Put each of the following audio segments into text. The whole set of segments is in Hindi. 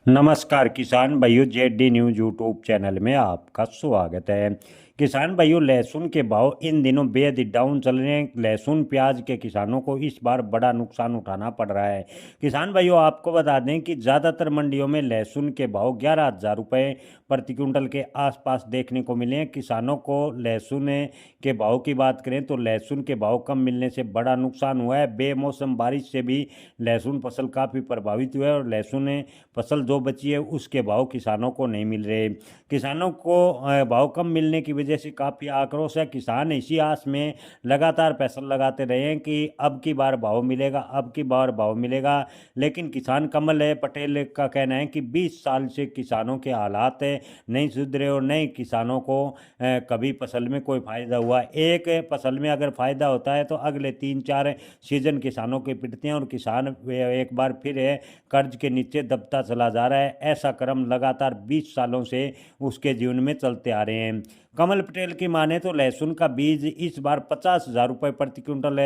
नमस्कार किसान भाइयों, जेडी न्यूज यूट्यूब चैनल में आपका स्वागत है। किसान भाइयों, लहसुन के भाव इन दिनों बेहद डाउन चल रहे हैं। लहसुन प्याज के किसानों को इस बार बड़ा नुकसान उठाना पड़ रहा है। किसान भाइयों, आपको बता दें कि ज़्यादातर मंडियों में लहसुन के भाव 11,000 रुपये प्रति क्विंटल के आसपास देखने को मिले हैं। किसानों को लहसुन के भाव की बात करें तो लहसुन के भाव कम मिलने से बड़ा नुकसान हुआ है। बेमौसम बारिश से भी लहसुन फसल काफ़ी प्रभावित हुआ है और लहसुन फसल जो बची है उसके भाव किसानों को नहीं मिल रहे। किसानों को भाव कम मिलने की वजह से काफ़ी आक्रोश है। किसान इसी आस में लगातार पैसा लगाते रहे हैं कि अब की बार भाव मिलेगा, अब की बार भाव मिलेगा। लेकिन किसान कमल पटेल का कहना है कि 20 साल से किसानों के हालात नहीं सुधरे और नहीं किसानों को कभी फसल में कोई फ़ायदा हुआ। एक फसल में अगर फ़ायदा होता है तो अगले 3-4 सीजन किसानों के पिटते हैं और किसान एक बार फिर कर्ज के नीचे दबता चला जा रहा है। ऐसा क्रम लगातार 20 सालों से उसके जीवन में चलते आ रहे हैं। कमल पटेल की माने तो लहसुन का बीज इस बार 50,000 रुपये प्रति क्विंटल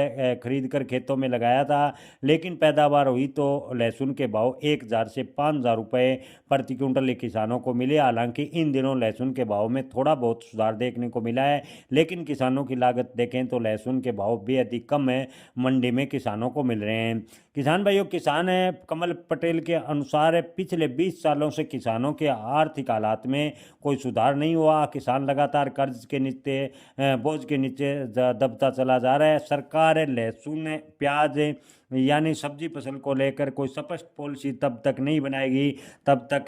खरीद कर खेतों में लगाया था, लेकिन पैदावार हुई तो लहसुन के भाव 1,000 से 5,000 रुपये प्रति क्विंटल किसानों को मिले। हालांकि इन दिनों लहसुन के भाव में थोड़ा बहुत सुधार देखने को मिला है, लेकिन किसानों की लागत देखें तो लहसुन के भाव बेहद ही कम है मंडी में किसानों को मिल रहे हैं। किसान भाइयों, किसान कमल पटेल के अनुसार पिछले 20 सालों से किसानों के आर्थिक हालात में कोई सुधार नहीं हुआ। किसान लगातार कर्ज के नीचे बोझ के नीचे दबता चला जा रहा है। सरकार लहसुन प्याज यानी सब्जी फसल को लेकर कोई स्पष्ट पॉलिसी तब तक नहीं बनाएगी तब तक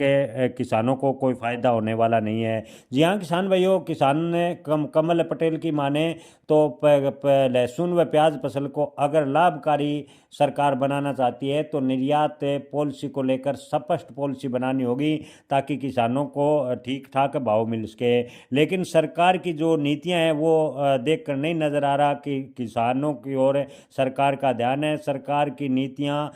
किसानों को कोई फ़ायदा होने वाला नहीं है। जी हाँ किसान भाइयों, किसान ने कमल पटेल की माने तो लहसुन व प्याज फसल को अगर लाभकारी सरकार बनाना चाहती है तो निर्यात पॉलिसी को लेकर स्पष्ट पॉलिसी बनानी होगी ताकि किसानों को ठीक ठाक भाव मिल सके। लेकिन सरकार की जो नीतियां हैं वो देख कर नहीं नज़र आ रहा कि किसानों की ओर सरकार का ध्यान है। सरकार की नीतियां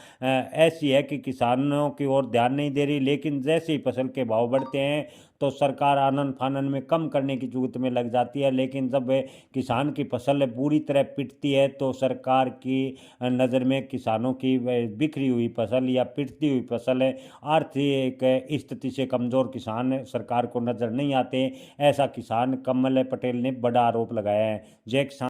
ऐसी है कि किसानों की ओर ध्यान नहीं दे रही, लेकिन जैसे ही फसल के भाव बढ़ते हैं तो सरकार आनन फानन में कम करने की जुगत में लग जाती है। लेकिन जब किसान की फसल पूरी तरह पिटती है तो सरकार की नज़र में किसानों की बिखरी हुई फसल या पिटती हुई फसल आर्थिक स्थिति से कमज़ोर किसान सरकार को नज़र नहीं आते। ऐसा किसान कमल पटेल ने बड़ा आरोप लगाया है। जय किसान।